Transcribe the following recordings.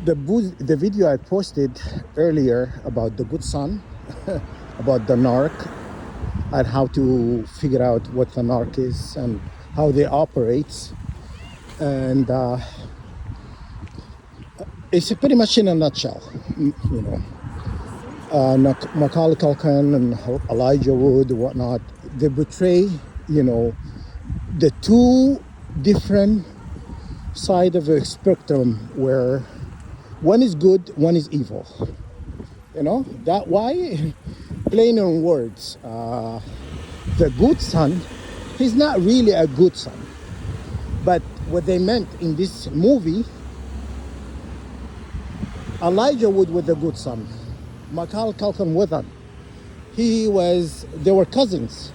the video I posted earlier about the good son, about the narc, and how to figure out what the narc is and how they operate, and it's pretty much in a nutshell. You know, Macaulay Culkin and Elijah Wood and whatnot, they portray, you know, the two different side of a spectrum where one is good, one is evil. You know, that why, plain in words, the good son, he's not really a good son. But what they meant in this movie, Elijah Wood was the good son. Macaulay Culkin wasn't. They were cousins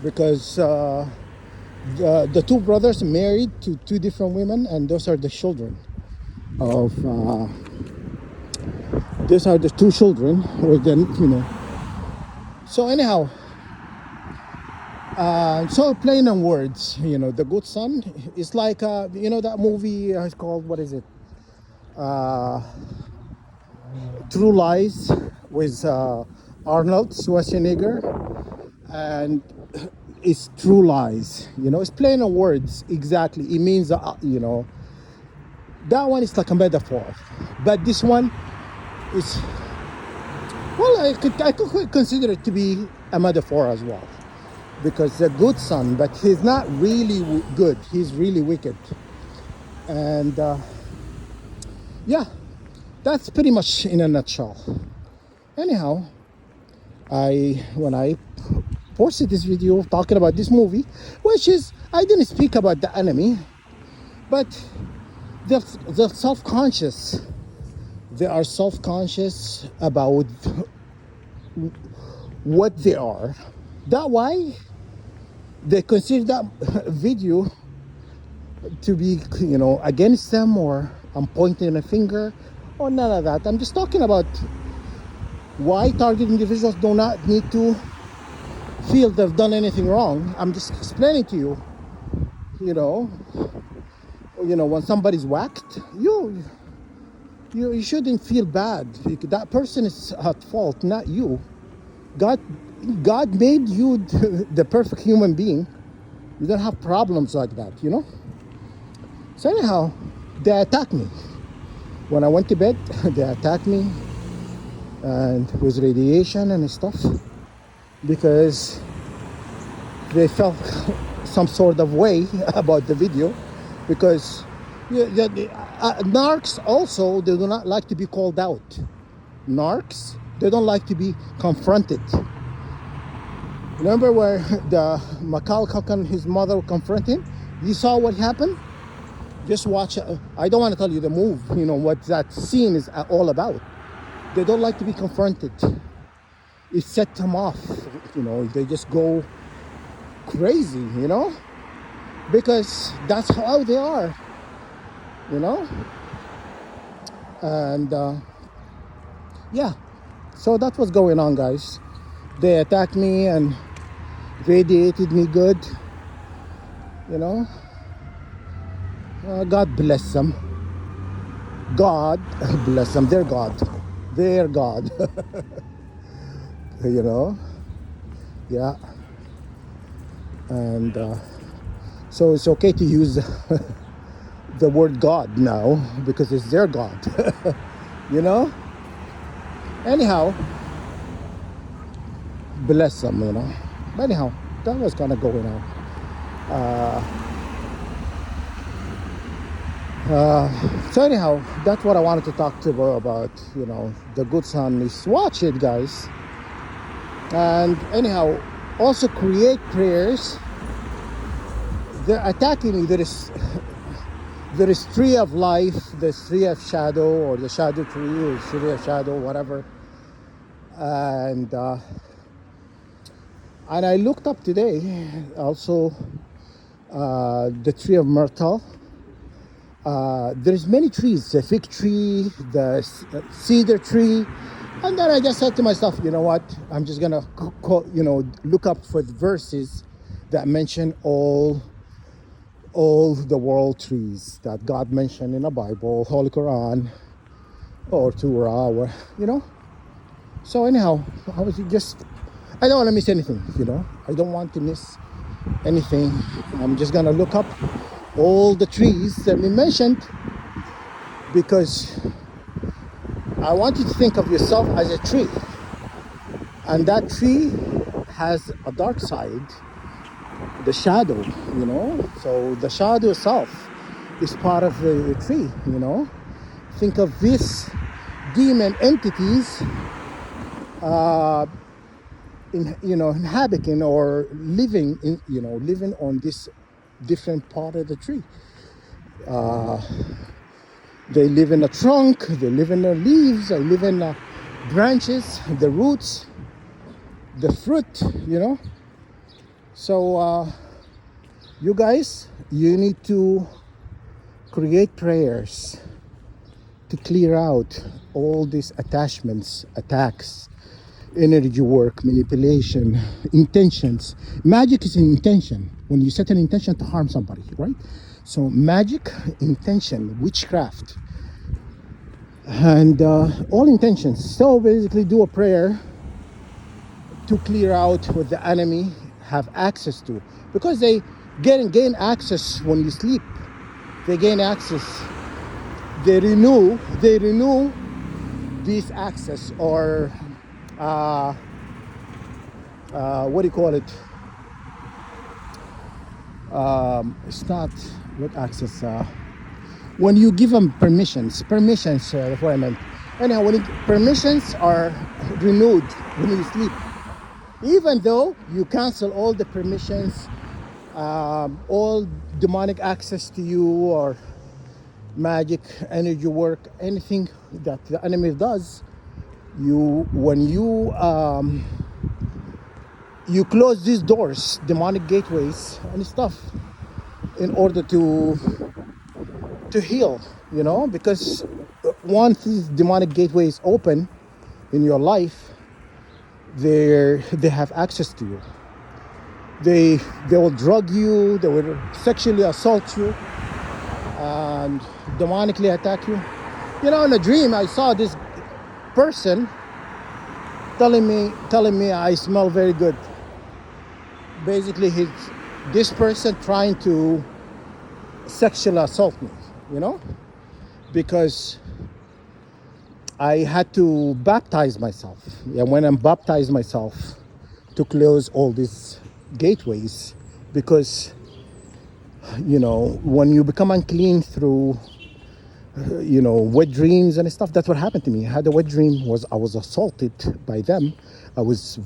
because the two brothers married to two different women, and those are the children of these are the two children with them, you know. So anyhow, so plain in words, you know, the good son is like you know that movie is called, what is it, True Lies, with Arnold Schwarzenegger, and it's True Lies, you know, it's plain in words. Exactly, it means you know, that one is like a metaphor, but this one is, well, I could consider it to be a metaphor as well, because the good son, but he's not really good, he's really wicked. And yeah, that's pretty much in a nutshell. Anyhow, when I posted this video talking about this movie, which is, I didn't speak about the enemy, but they're self-conscious. They are self-conscious about what they are. That why they consider that video to be, you know, against them, or I'm pointing a finger, or none of that. I'm just talking about why target individuals do not need to feel they've done anything wrong. I'm just explaining to you, you know, when somebody's whacked, you shouldn't feel bad. That person is at fault, not you. God made you the perfect human being. You don't have problems like that, you know. So anyhow, they attacked me when I went to bed. They attacked me, and with radiation and stuff, because they felt some sort of way about the video, because narcs also, they do not like to be called out. Narcs, they don't like to be confronted. Remember where the Macaulay Culkin, his mother confronted him? You saw what happened? Just watch. I don't want to tell you the move, you know, what that scene is all about. They don't like to be confronted. It set them off, you know. They just go crazy, you know, because that's how they are, you know. And yeah, so that's what's going on, guys. They attacked me and radiated me good, you know. God bless them. God bless them. They're God. They're God. You know. Yeah. And so it's okay to use the word God now, because it's their God. You know. Anyhow, bless them, you know. But anyhow, that was kind of going on. So anyhow, that's what I wanted to talk to you about, you know, the good son is, watch it, guys. And anyhow, also create prayers. They're attacking me. There is tree of life, there's tree of shadow, or the shadow tree, or tree of shadow, whatever. And I looked up today also the tree of myrtle. There's many trees, the fig tree, the cedar tree. And then I just said to myself, you know what, I'm just gonna look up for the verses that mention all the world trees that God mentioned in the Bible, Holy Quran. or 2 hour, you know. So anyhow, I was just, I don't want to miss anything, you know. I don't want to miss anything. I'm just gonna look up all the trees that we mentioned, because I want you to think of yourself as a tree, and that tree has a dark side, the shadow, you know. So the shadow itself is part of the tree, you know. Think of these demon entities, inhabiting or living in, living on this different part of the tree. They live in the trunk, they live in the leaves, they live in the branches, the roots, the fruit, you know. So you guys, you need to create prayers to clear out all these attachments, attacks, energy work, manipulation, intentions. Magic is an intention. When you set an intention to harm somebody, right? So magic, intention, witchcraft, and all intentions. So basically do a prayer to clear out what the enemy have access to, because they gain access when you sleep. They gain access. They renew this access, or what do you call it? It's not what access. When you give them permissions, that's what I meant. Anyhow, permissions are renewed when you sleep, even though you cancel all the permissions, all demonic access to you, or magic, energy work, anything that the enemy does. When you close these doors, demonic gateways and stuff, in order to heal, you know, because once these demonic gateways open in your life, they have access to you. They will drug you, they will sexually assault you, and demonically attack you. You know, in a dream, I saw this person telling me I smell very good. Basically, this person trying to sexually assault me, you know, because I had to baptize myself. And when I'm baptized myself, to close all these gateways, because you know, when you become unclean through wet dreams and stuff, that's what happened to me. I had a wet dream. I was assaulted by them. I was,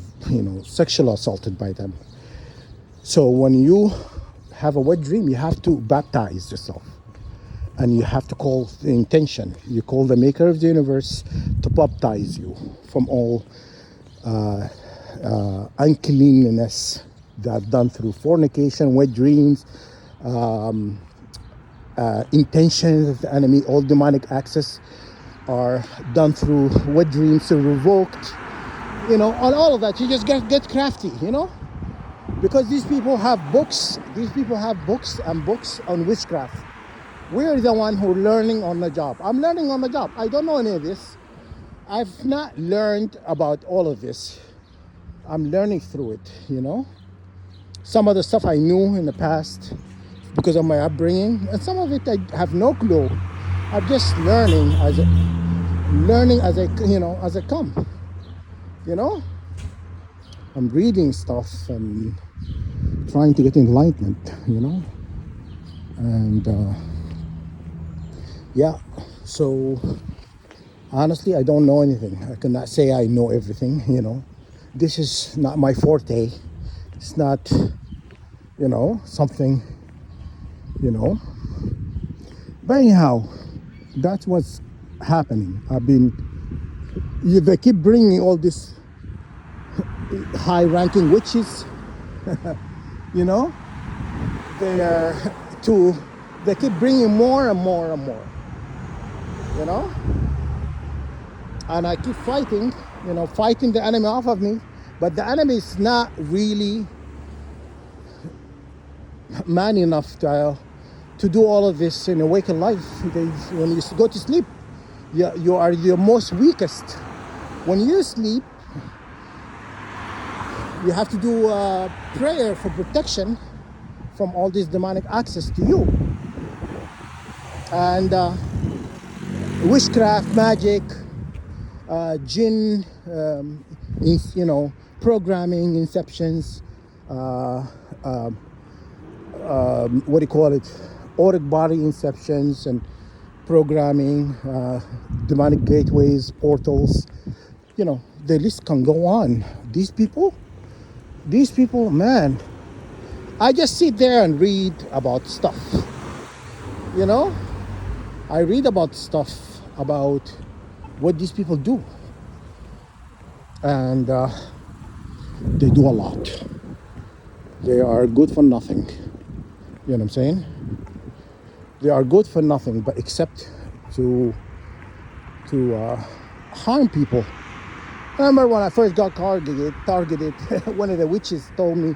sexually assaulted by them. So when you have a wet dream, you have to baptize yourself, and you have to call the intention. You call the maker of the universe to baptize you from all uncleanness that done through fornication, wet dreams, intentions of the enemy. All demonic access are done through wet dreams, so revoked. On all of that, you just get crafty, because these people have books. These people have books and books on witchcraft. We're the one who are learning on the job. I'm learning on the job. I don't know any of this. I've not learned about all of this. I'm learning through it, Some of the stuff I knew in the past because of my upbringing, and some of it I have no clue. I'm just learning as I come. I'm reading stuff and trying to get enlightenment, and yeah. So honestly, I don't know anything. I cannot say I know everything. This is not my forte. It's not, something, But anyhow, that's what's happening. They keep bringing all these high-ranking witches, They they keep bringing more and more and more, And I keep fighting the enemy off of me, but the enemy is not really man enough to do all of this in awakened life. When you go to sleep, You are the most weakest. When you sleep, you have to do prayer for protection from all this demonic access to you. And witchcraft, magic, jinn, programming, inceptions, uh, what do you call it? Auric body inceptions and programming, demonic gateways, portals. The list can go on. These people, man, I just sit there and read about stuff. I read about stuff about what these people do. And they do a lot. They are good for nothing. You know what I'm saying? They are good for nothing, but except to harm people. I remember when I first got targeted, one of the witches told me,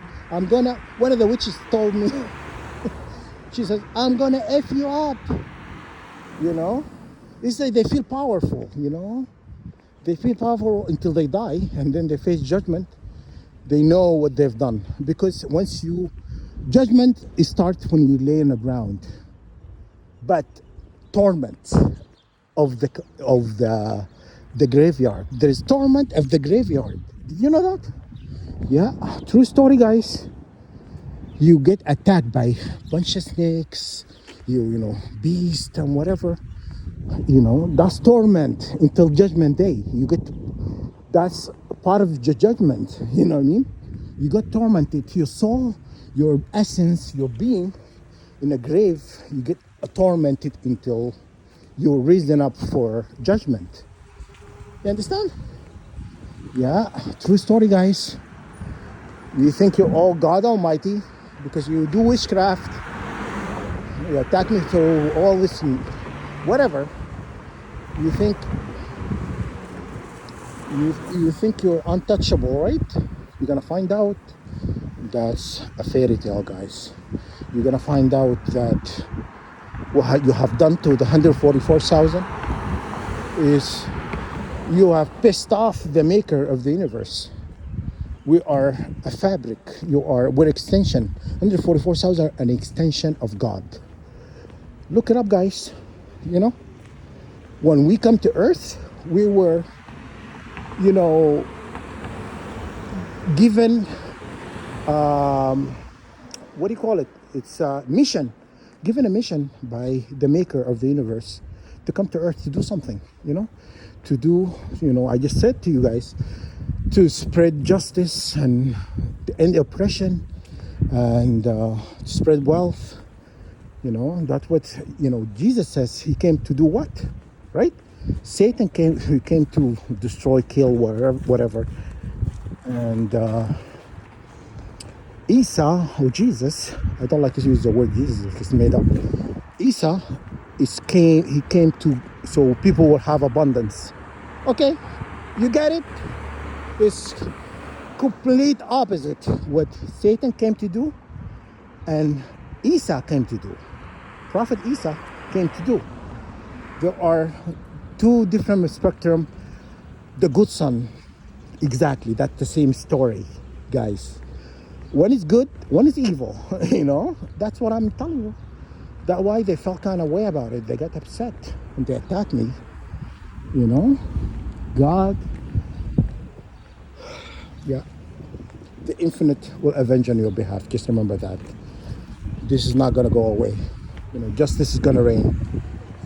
she says, I'm gonna F you up. It's like they feel powerful, They feel powerful until they die, and then they face judgment. They know what they've done. Because judgment starts when you lay on the ground. But torment of the graveyard. There is torment of the graveyard. Did you know that? Yeah, true story, guys. You get attacked by a bunch of snakes, beast and whatever. That's torment until judgment day. That's part of the judgment. You know what I mean? You got tormented. Your soul, your essence, your being in a grave, you get tormented until you're risen up for judgment. You understand? Yeah, true story, guys. You think you're all God Almighty because you do witchcraft, you attack me through all this, whatever. You think you're untouchable, right? You're gonna find out that's a fairy tale, guys. You're gonna find out that what you have done to the 144,000 is you have pissed off the maker of the universe. We are a fabric. We're extension. 144,000 are an extension of God. Look it up, guys. When we come to Earth, we were, given, what do you call it? It's a mission. Given a mission by the maker of the universe to come to Earth to do something, to do, I just said to you guys, to spread justice and to end oppression and spread wealth. That's what, Jesus says he came to do what, right? Satan came to destroy, kill, whatever. And Isa, or Jesus, I don't like to use the word Jesus, it's made up. Isa he came to, so people will have abundance. Okay, you get it? It's complete opposite what Satan came to do and Isa came to do. Prophet Isa came to do. There are two different spectrum. The good son, exactly, that's the same story, guys. One is good, one is evil. That's what I'm telling you. That's why they felt kind of way about it. They got upset and they attacked me. God, yeah, the infinite will avenge on your behalf. Just remember that. This is not going to go away. Justice is going to reign.